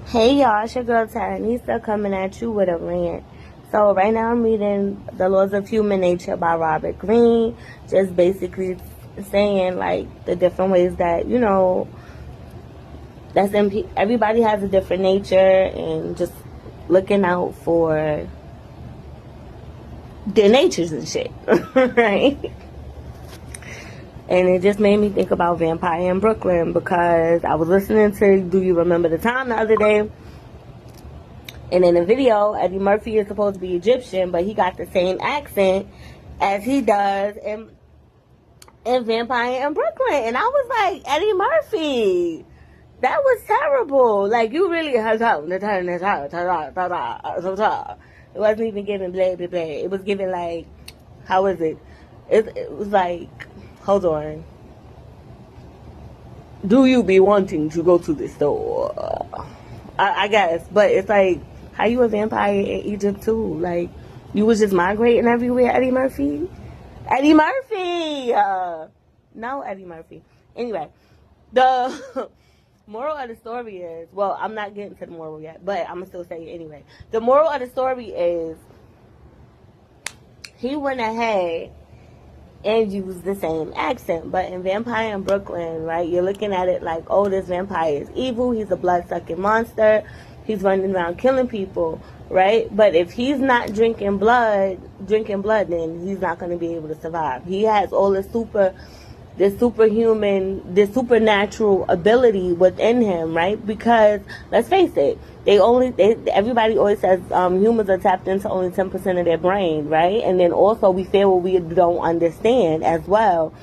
Hey y'all, it's your girl Taranisa coming at you with a rant. So right now I'm reading The Laws of Human Nature by Robert Greene, just basically saying like the different ways that, everybody has a different nature and just looking out for their natures and shit, right? And it just made me think about Vampire in Brooklyn because I was listening to Do You Remember the Time the other day. And in the video, Eddie Murphy is supposed to be Egyptian, but he got the same accent as he does in Vampire in Brooklyn. And I was like, Eddie Murphy, that was terrible. Like, you really had something to turn this out. It wasn't even giving blah, blah, blah. It was giving like, how is it? It was like, hold on. Do you be wanting to go to the store? I guess. But it's like, how you a vampire in Egypt too? Like, you was just migrating everywhere, Eddie Murphy? Eddie Murphy! No, Eddie Murphy. Anyway, the moral of the story is, well, I'm not getting to the moral yet, but I'm going to still say it anyway. The moral of the story is, he went ahead and use the same accent. But in Vampire in Brooklyn, right, you're looking at it like, oh, this vampire is evil. He's a blood-sucking monster. He's running around killing people, right? But if he's not drinking blood, then he's not going to be able to survive. He has all this superhuman, this supernatural ability within him, right? Because let's face it, everybody always says humans are tapped into only 10% of their brain, right? And then also we fear what we don't understand as well.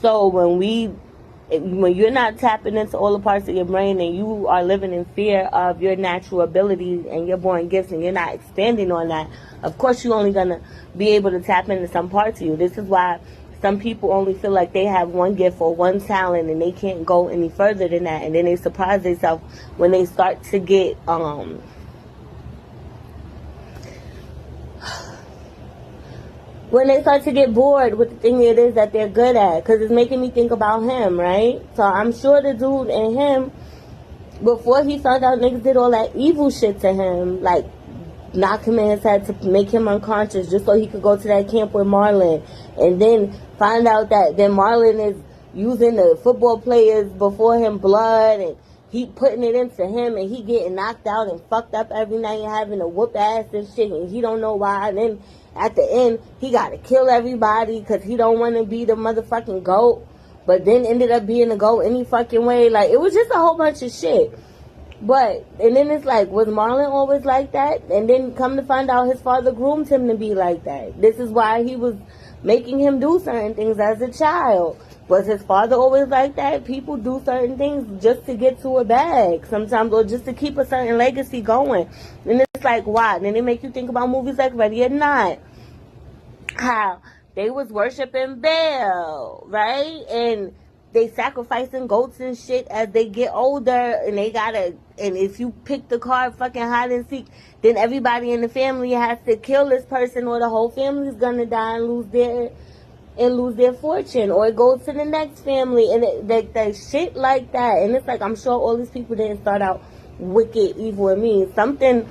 So when you're not tapping into all the parts of your brain and you are living in fear of your natural abilities and your born gifts and you're not expanding on that, of course you're only going to be able to tap into some parts of you. This is why some people only feel like they have one gift or one talent and they can't go any further than that. And then they surprise themselves when they start to get bored with the thing it is that they're good at. Because it's making me think about him, right? So I'm sure the dude and him, before he found out niggas did all that evil shit to him, like knock him in his head to make him unconscious just so he could go to that camp with Marlon, and then find out that then Marlon is using the football players before him blood, and he putting it into him, and he getting knocked out and fucked up every night and having to whoop ass and shit, and he don't know why. And then at the end, he got to kill everybody because he don't want to be the motherfucking GOAT, but then ended up being the GOAT any fucking way. Like, it was just a whole bunch of shit. And then it's like, was Marlon always like that? And then come to find out his father groomed him to be like that. This is why he was making him do certain things as a child. Was his father always like that? People do certain things just to get to a bag sometimes, or just to keep a certain legacy going. And it's like, why? And then they make you think about movies like Ready or Not. How they was worshiping Baal, right? And they sacrificing goats and shit as they get older, and and if you pick the card fucking hide and seek, then everybody in the family has to kill this person, or the whole family is gonna die and lose their fortune, or it goes to the next family, and that shit like that. And it's like, I'm sure all these people didn't start out wicked, evil, and mean. Something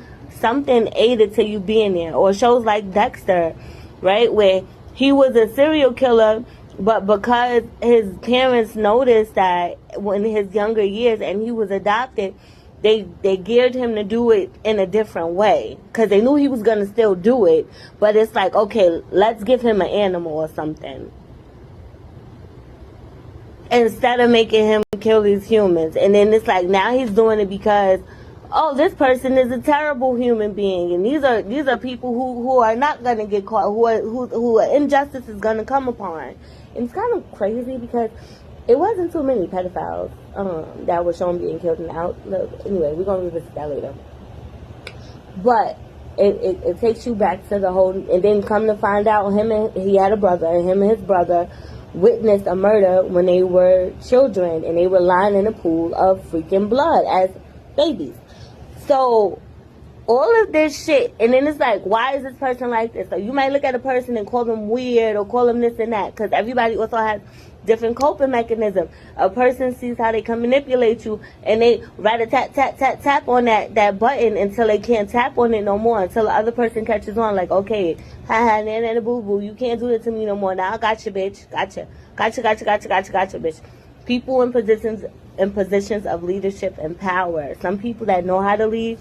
aided to you being there. Or shows like Dexter, right, where he was a serial killer, but because his parents noticed that in his younger years, and he was adopted, they geared him to do it in a different way, because they knew he was going to still do it. But it's like, okay, let's give him an animal or something, instead of making him kill these humans. And then it's like, now he's doing it because, oh, this person is a terrible human being, and these are people who are not going to get caught, who injustice is going to come upon. And it's kind of crazy because it wasn't too many pedophiles that were shown being killed in the outlook. Anyway, we're going to revisit that later. But it takes you back to the whole, and then come to find out he had a brother, and him and his brother witnessed a murder when they were children, and they were lying in a pool of freaking blood as babies. So all of this shit, and then it's like, why is this person like this? So you might look at a person and call them weird or call them this and that, because everybody also has different coping mechanisms. A person sees how they can manipulate you, and they rather tap on that button until they can't tap on it no more, until the other person catches on, like, okay, nana boo boo, you can't do it to me no more. Now I got you, bitch. Gotcha, bitch. People in positions of leadership and power. Some people that know how to lead,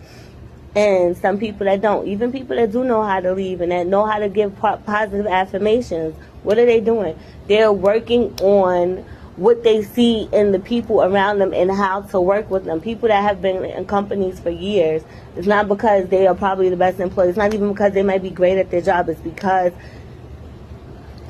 and some people that don't. Even people that do know how to lead and that know how to give positive affirmations, what are they doing? They're working on what they see in the people around them and how to work with them. People that have been in companies for years, it's not because they are probably the best employees. It's not even because they might be great at their job. It's because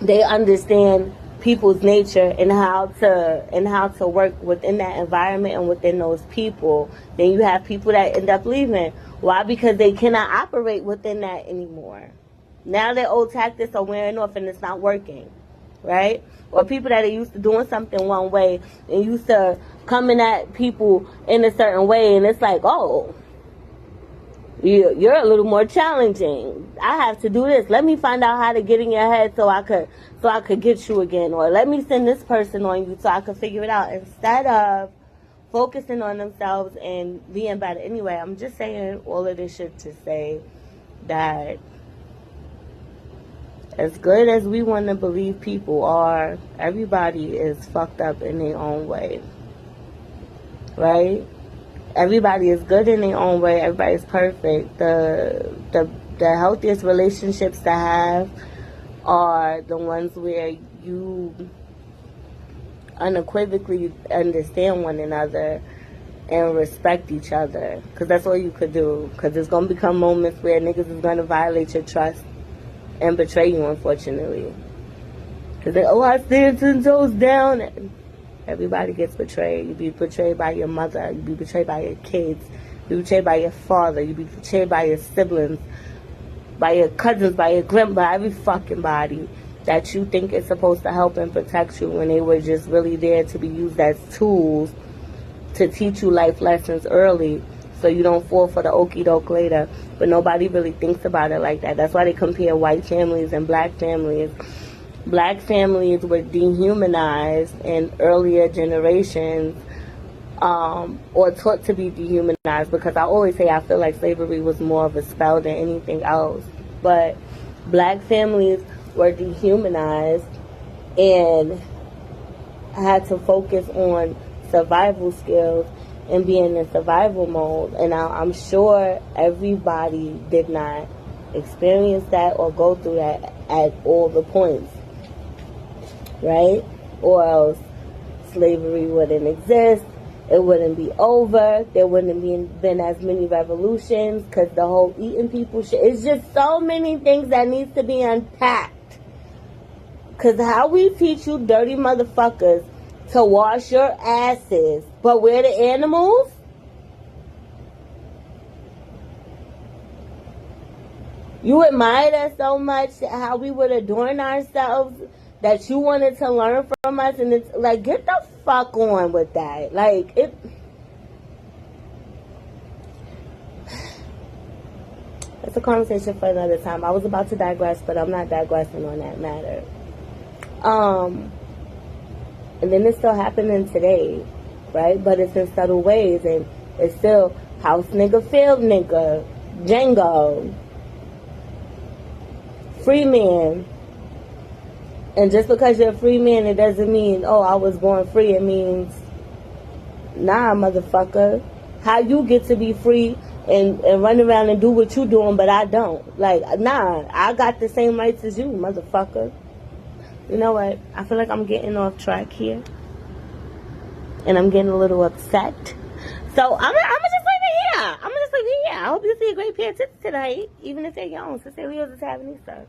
they understand people's nature and how to work within that environment and within those people. Then you have people that end up leaving. Why? Because they cannot operate within that anymore. Now their old tactics are wearing off and it's not working, right? Or people that are used to doing something one way and used to coming at people in a certain way, and it's like, oh, you're a little more challenging. I have to do this. Let me find out how to get in your head so I could get you again. Or let me send this person on you so I could figure it out. Instead of focusing on themselves and being better. Anyway, I'm just saying all of this shit to say that as good as we want to believe people are, everybody is fucked up in their own way. Right? Everybody is good in their own way. Everybody's perfect. The healthiest relationships to have are the ones where you unequivocally understand one another and respect each other. Because that's all you could do. Because there's going to become moments where niggas is going to violate your trust and betray you, unfortunately. Because they, I stand 10 toes down. Everybody gets betrayed. You be betrayed by your mother. You be betrayed by your kids. You be betrayed by your father. You be betrayed by your siblings, by your cousins, by your grandma, by every fucking body that you think is supposed to help and protect you when they were just really there to be used as tools to teach you life lessons early so you don't fall for the okie doke later. But nobody really thinks about it like that. That's why they compare white families and black families. Black families were dehumanized in earlier generations, or taught to be dehumanized, because I always say I feel like slavery was more of a spell than anything else. But black families were dehumanized and had to focus on survival skills and being in survival mode. And I'm sure everybody did not experience that or go through that at all the points, right? Or else slavery wouldn't exist. It wouldn't be over. There wouldn't have been as many revolutions, because the whole eating people shit. It's just so many things that needs to be unpacked. Because how we teach you dirty motherfuckers to wash your asses, but we're the animals? You admired us so much, how we would adorn ourselves, that you wanted to learn from us, and it's like, get the fuck on with that. Like, it's a conversation for another time. I was about to digress, but I'm not digressing on that matter. And then it's still happening today, right? But it's in subtle ways, and it's still house nigga, field nigga, Django, free man. And just because you're a free man, it doesn't mean, oh, I was born free. It means, nah, motherfucker. How you get to be free and run around and do what you doing, but I don't. Like, nah, I got the same rights as you, motherfucker. You know what? I feel like I'm getting off track here. And I'm getting a little upset. So, I'm gonna just leave it here. I hope you see a great pair of tits tonight. Even if they're young, since they Leos is having these stuff.